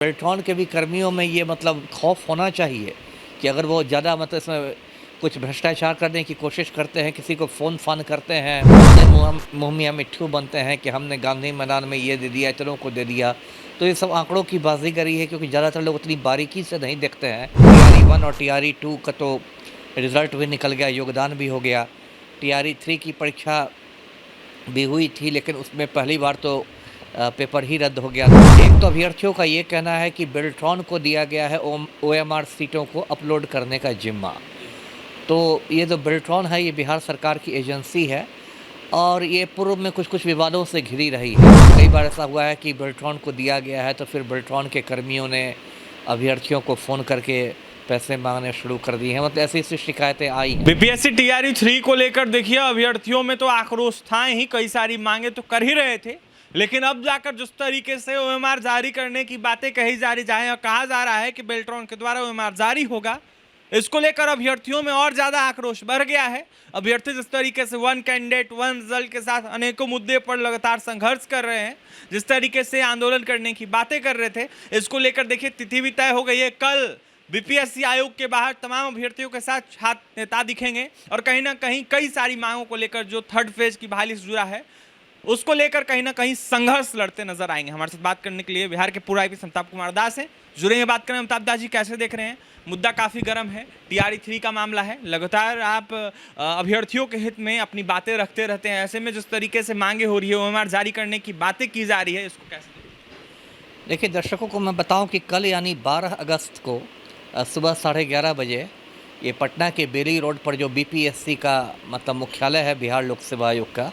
बेल्ट्रॉन के भी कर्मियों में ये मतलब खौफ होना चाहिए कि अगर वो ज़्यादा मतलब इसमें कुछ भ्रष्टाचार करने की कोशिश करते हैं, किसी को फ़ोन करते हैं, मुँह मियाँ मिट्ठू बनते हैं कि हमने गांधी मैदान में ये दे दिया, इतनों को दे दिया। तो ये सब आंकड़ों की बाजीगरी है, क्योंकि ज़्यादातर लोग उतनी बारीकी से नहीं देखते हैं। TRE 1 और TRE 2 का तो रिज़ल्ट भी निकल गया, योगदान भी हो गया। TRE 3 की परीक्षा भी हुई थी, लेकिन उसमें पहली बार तो पेपर ही रद्द हो गया था। एक तो अभ्यर्थियों का ये कहना है कि बेल्ट्रॉन को दिया गया है OMR सीटों को अपलोड करने का जिम्मा। तो ये जो बेल्ट्रॉन है, ये बिहार सरकार की एजेंसी है और ये पूर्व में कुछ विवादों से घिरी रही है। कई बार ऐसा हुआ है कि बेल्ट्रॉन को दिया गया है तो फिर बेल्ट्रॉन के कर्मियों ने अभ्यर्थियों को फ़ोन करके पैसे मांगने शुरू कर दिए हैं। मतलब ऐसी शिकायतें आई हैं। बीपीएससी TRE 3 को लेकर देखिए अभ्यर्थियों में तो आक्रोश था ही, कई सारी मांगे तो कर ही रहे थे, लेकिन अब जाकर जिस तरीके से OMR जारी करने की बातें कही जा रही और कहा जा रहा है कि बेल्ट्रॉन के द्वारा OMR जारी होगा, इसको लेकर अभ्यर्थियों में और ज्यादा आक्रोश बढ़ गया है। अभ्यर्थी जिस तरीके से वन कैंडिडेट वन रिजल्ट के साथ अनेकों मुद्दे पर लगातार संघर्ष कर रहे हैं, जिस तरीके से आंदोलन करने की बातें कर रहे थे, इसको लेकर देखिए तिथि भी तय हो गई है। कल बीपीएससी आयोग के बाहर तमाम अभ्यर्थियों के साथ छात्र नेता दिखेंगे और कहीं ना कहीं कई सारी मांगों को लेकर जो थर्ड फेज की बहाली से जुड़ा है उसको लेकर कहीं ना कहीं संघर्ष लड़ते नजर आएंगे। हमारे साथ बात करने के लिए बिहार के पूर्व आईपीएस अमिताभ कुमार दास हैं, जुड़ेंगे। बात करें अमिताभ दास जी, कैसे देख रहे हैं? मुद्दा काफी गर्म है, TRE 3 का मामला है, लगातार आप अभ्यर्थियों के हित में अपनी बातें रखते रहते हैं, ऐसे में जिस तरीके से मांगे हो रही है, OMR जारी करने की बातें की जा रही है, इसको कैसे देखिए, दर्शकों को मैं बताऊं कि कल यानी 12 अगस्त को सुबह 11:30 बजे ये पटना के बेली रोड पर जो BPSC का मतलब मुख्यालय है बिहार लोक सेवा आयोग का,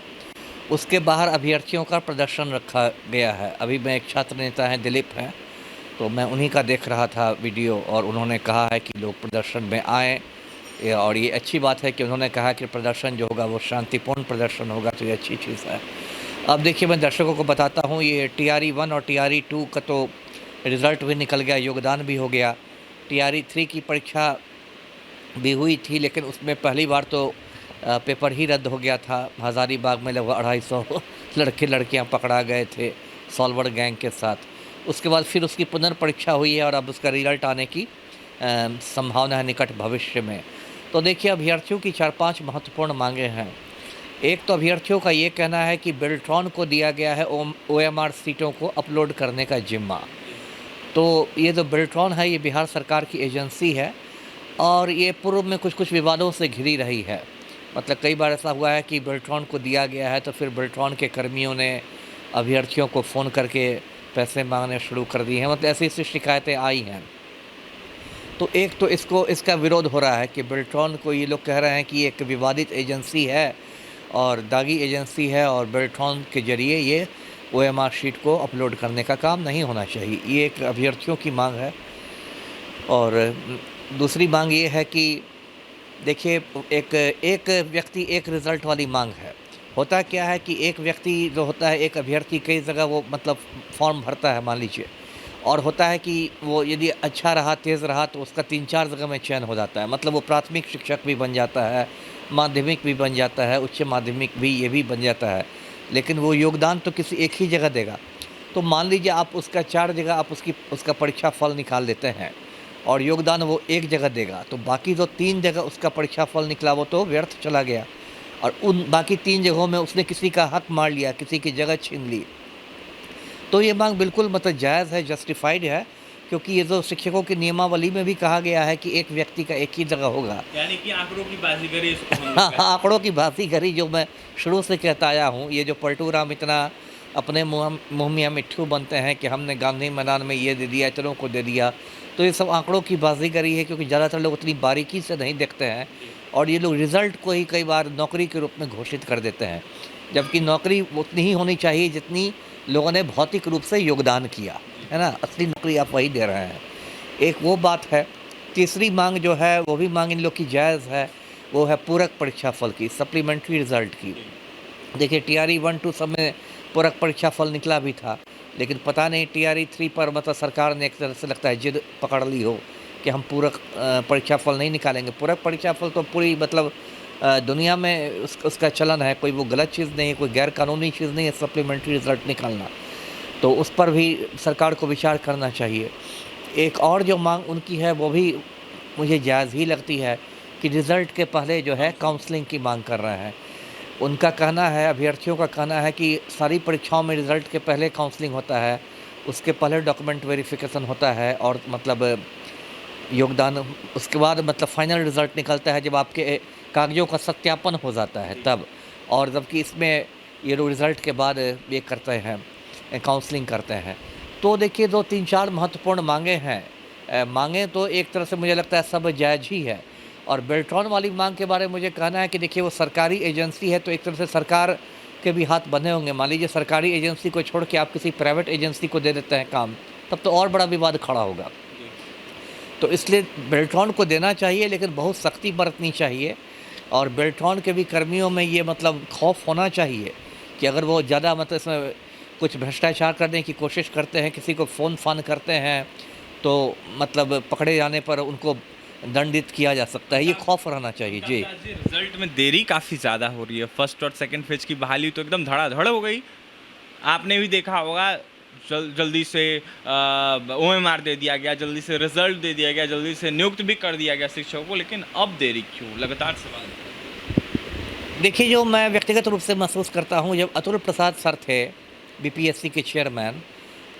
उसके बाहर अभ्यर्थियों का प्रदर्शन रखा गया है। अभी मैं एक छात्र नेता हैं, दिलीप हैं, तो मैं उन्हीं का देख रहा था वीडियो और उन्होंने कहा है कि लोग प्रदर्शन में आएँ और ये अच्छी बात है कि उन्होंने कहा कि प्रदर्शन जो होगा वो शांतिपूर्ण प्रदर्शन होगा, तो ये अच्छी चीज़ है। अब देखिए, मैं दर्शकों को बताता हूँ, ये TRE 1 और TRE 2 का तो रिज़ल्ट भी निकल गया, योगदान भी हो गया। TRE 3 की परीक्षा भी हुई थी, लेकिन उसमें पहली बार तो पेपर ही रद्द हो गया था। हज़ारीबाग में लगभग 250 लड़के लड़कियां पकड़ा गए थे सॉल्वर गैंग के साथ। उसके बाद फिर उसकी पुनर्परीक्षा हुई है और अब उसका रिजल्ट आने की संभावना है निकट भविष्य में। तो देखिए, अभ्यर्थियों की 4-5 महत्वपूर्ण मांगे हैं। एक तो अभ्यर्थियों का ये कहना है कि बेल्ट्रॉन को दिया गया है OMR सीटों को अपलोड करने का जिम्मा। तो ये जो बेल्ट्रॉन है, ये बिहार सरकार की एजेंसी है और ये पूर्व में कुछ विवादों से घिरी रही है। मतलब कई बार ऐसा हुआ है कि बेल्ट्रॉन को दिया गया है तो फिर बेल्ट्रॉन के कर्मियों ने अभ्यर्थियों को फ़ोन करके पैसे मांगने शुरू कर दिए हैं। मतलब ऐसी शिकायतें आई हैं। तो एक तो इसका विरोध हो रहा है कि बेल्ट्रॉन को ये लोग कह रहे हैं कि एक विवादित एजेंसी है और दागी एजेंसी है और बेल्ट्रॉन के ज़रिए ये OMR शीट को अपलोड करने का काम नहीं होना चाहिए। ये एक अभ्यर्थियों की मांग है। और दूसरी मांग ये है कि देखिए, एक व्यक्ति एक रिज़ल्ट वाली मांग है। होता क्या है कि एक व्यक्ति जो होता है, एक अभ्यर्थी कई जगह वो मतलब फॉर्म भरता है मान लीजिए, और होता है कि वो यदि अच्छा रहा, तेज़ रहा, तो उसका 3-4 जगह में चयन हो जाता है। मतलब वो प्राथमिक शिक्षक भी बन जाता है, माध्यमिक भी बन जाता है, उच्च माध्यमिक भी ये भी बन जाता है, लेकिन वो योगदान तो किसी एक ही जगह देगा। तो मान लीजिए आप उसका 4 जगह आप उसका परीक्षा फल निकाल लेते हैं और योगदान वो एक जगह देगा, तो बाकी जो 3 जगह उसका परीक्षा फल निकला वो तो व्यर्थ चला गया और उन बाकी 3 जगहों में उसने किसी का हक मार लिया, किसी की जगह छीन ली। तो ये मांग बिल्कुल मतलब जायज़ है, जस्टिफाइड है, क्योंकि ये जो शिक्षकों की नियमावली में भी कहा गया है कि एक व्यक्ति का एक ही जगह होगा। यानी कि आंकड़ों की बाजीगरी इसको हम लोग हाँ, आंकड़ों की बाजीगरी जो मैं शुरू से कहता आया हूँ, ये जो पलटू राम इतना अपने मुँह मियाँ मिट्ठू बनते हैं कि हमने गांधी मैदान में ये दे दिया, इतनों को दे दिया, तो ये सब आंकड़ों की बाजीगरी है, क्योंकि ज़्यादातर लोग उतनी बारीकी से नहीं देखते हैं और ये लोग रिज़ल्ट को ही कई बार नौकरी के रूप में घोषित कर देते हैं, जबकि नौकरी उतनी ही होनी चाहिए जितनी लोगों ने भौतिक रूप से योगदान किया है ना। असली नौकरी आप वही दे रहे हैं। एक वो बात है। तीसरी मांग जो है, वो भी मांग इन लोग की जायज़ है, वो है पूरक परीक्षा फल की, सप्लीमेंट्री रिज़ल्ट की। देखिए, TRE 1-2 सब में पूरक परीक्षा फल निकला भी था, लेकिन पता नहीं TRE 3 पर मतलब सरकार ने एक तरह से लगता है जिद पकड़ ली हो कि हम पूरक परीक्षा फल नहीं निकालेंगे। पूरक परीक्षा फल तो पूरी मतलब दुनिया में उसका चलन है, कोई वो गलत चीज़ नहीं है, कोई गैर कानूनी चीज़ नहीं है सप्लीमेंट्री रिज़ल्ट निकालना। तो उस पर भी सरकार को विचार करना चाहिए। एक और जो मांग उनकी है वो भी मुझे जायज़ ही लगती है कि रिज़ल्ट के पहले जो है काउंसलिंग की मांग कर रहे हैं। उनका कहना है, अभ्यर्थियों का कहना है कि सारी परीक्षाओं में रिज़ल्ट के पहले काउंसलिंग होता है, उसके पहले डॉक्यूमेंट वेरिफ़िकेशन होता है और मतलब योगदान, उसके बाद मतलब फाइनल रिज़ल्ट निकलता है जब आपके कागज़ों का सत्यापन हो जाता है तब। और जबकि इसमें ये लोग रिज़ल्ट के बाद ये करते हैं, काउंसलिंग करते हैं। तो देखिए 2-3-4 महत्वपूर्ण मांगें हैं। मांगें तो एक तरह से मुझे लगता है सब जायज़ ही है। और बेल्ट्रॉन वाली मांग के बारे में मुझे कहना है कि देखिए वो सरकारी एजेंसी है, तो एक तरह से सरकार के भी हाथ बंधे होंगे। मान लीजिए सरकारी एजेंसी को छोड़ के आप किसी प्राइवेट एजेंसी को दे देते हैं काम, तब तो और बड़ा विवाद खड़ा होगा। तो इसलिए बेल्ट्रॉन को देना चाहिए, लेकिन बहुत सख्ती बरतनी चाहिए। और बेल्ट्रॉन के भी कर्मियों में ये मतलब खौफ होना चाहिए कि अगर वो ज़्यादा मतलब इसमें कुछ भ्रष्टाचार करने की कोशिश करते हैं, किसी को फ़ोन फ़ान करते हैं, तो मतलब पकड़े जाने पर उनको दंडित किया जा सकता है। ये खौफ रहना चाहिए। जी। रिजल्ट में देरी काफ़ी ज़्यादा हो रही है। फर्स्ट और सेकंड फेज की बहाली तो एकदम धड़ाधड़ हो गई। आपने भी देखा होगा, जल्दी से ओएमआर दे दिया गया, जल्दी से रिजल्ट दे दिया गया, जल्दी से नियुक्त भी कर दिया गया शिक्षकों को, लेकिन अब देरी क्यों? लगातार सवाल। देखिए, जो मैं व्यक्तिगत रूप से महसूस करता हूँ, जब अतुल प्रसाद सर थे बीपीएससी के चेयरमैन,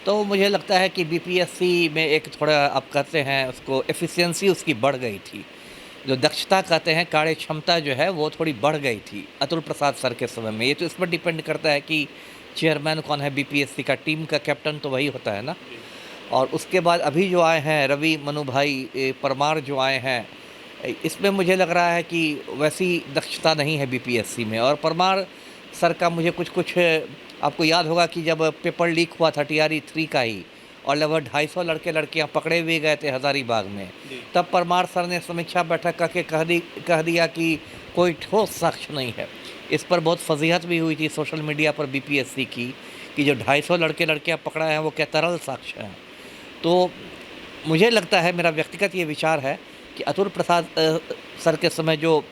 तो मुझे लगता है कि बीपीएससी में एक थोड़ा आप कहते हैं उसको एफिशिएंसी उसकी बढ़ गई थी। जो दक्षता कहते हैं, कार्य क्षमता जो है वो थोड़ी बढ़ गई थी अतुल प्रसाद सर के समय में। ये तो इस पर डिपेंड करता है कि चेयरमैन कौन है बीपीएससी का, टीम का कैप्टन तो वही होता है ना। और उसके बाद अभी जो आए हैं रवि मनु भाई परमार जो आए हैं, इसमें मुझे लग रहा है कि वैसी दक्षता नहीं है बीपीएससी में। और परमार सर का मुझे कुछ आपको याद होगा कि जब पेपर लीक हुआ था टीआरई 3 का ही, और लगभग 250 लड़के लड़कियां पकड़े हुए गए थे हज़ारीबाग में, तब परमार सर ने समीक्षा बैठक करके कह दिया कि कोई ठोस साक्ष्य नहीं है। इस पर बहुत फजीहत भी हुई थी सोशल मीडिया पर बीपीएससी की कि जो 250 लड़के लड़कियां पकड़ा है वो क्या तरल साक्ष्य हैं। तो मुझे लगता है, मेरा व्यक्तिगत ये विचार है कि अतुल प्रसाद सर के समय जो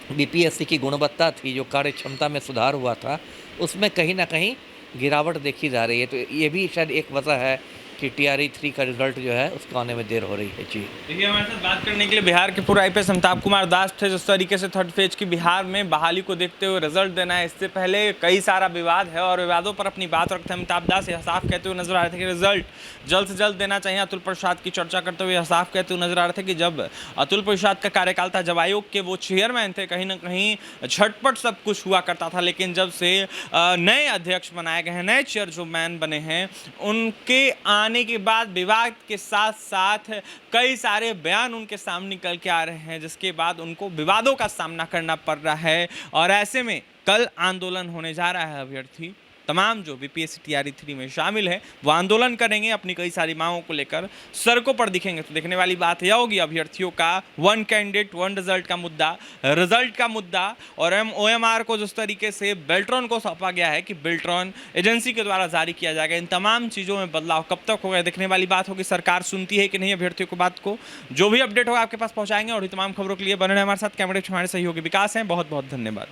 बीपीएससी की गुणवत्ता थी, जो कार्य क्षमता में सुधार हुआ था, उसमें कहीं ना कहीं गिरावट देखी जा रही है। तो ये भी शायद एक वजह है कि टीआरई 3 का रिजल्ट जो है उसको आने में देर हो रही है। जी। देखिए, हमारे साथ बात करने के लिए बिहार के पूर्व आईपीएस अमिताभ कुमार दास थे। जिस तरीके से थर्ड फेज की बिहार में बहाली को देखते हुए रिजल्ट देना है, इससे पहले कई सारा विवाद है और विवादों पर अपनी बात रखते हैं अमिताभ दास। यह साफ कहते हुए नजर आ रहे थे कि रिजल्ट जल्द से जल्द देना चाहिए। अतुल प्रसाद की चर्चा करते हुए यह साफ कहते हुए नजर आ रहे थे कि जब अतुल प्रसाद का कार्यकाल था, जब आयोग के वो चेयरमैन थे, कहीं ना कहीं झटपट सब कुछ हुआ करता था। लेकिन जब से नए अध्यक्ष बनाए गए हैं, नए चेयरमैन बने हैं, उनके आने के बाद विवाद के साथ साथ कई सारे बयान उनके सामने निकल के आ रहे हैं, जिसके बाद उनको विवादों का सामना करना पड़ रहा है। और ऐसे में कल आंदोलन होने जा रहा है। अभ्यर्थी तमाम जो बीपीएससी टीआरई 3 में शामिल है वो आंदोलन करेंगे, अपनी कई सारी मांगों को लेकर सड़कों पर दिखेंगे। तो देखने वाली बात यह होगी, अभ्यर्थियों का वन कैंडिडेट वन रिजल्ट का मुद्दा, और ओएमआर को जिस तरीके से बेल्ट्रॉन को सौंपा गया है कि बेल्ट्रॉन एजेंसी के द्वारा जारी किया जाएगा, इन तमाम चीज़ों में बदलाव कब तक होगा देखने वाली बात होगी। सरकार सुनती है कि नहीं अभ्यर्थियों को बात को। जो भी अपडेट होगा आपके पास पहुंचाएंगे। और तमाम खबरों के लिए बने रहे हमारे साथ। कैमरे में हमारे सहयोगी विकास हैं। बहुत बहुत धन्यवाद।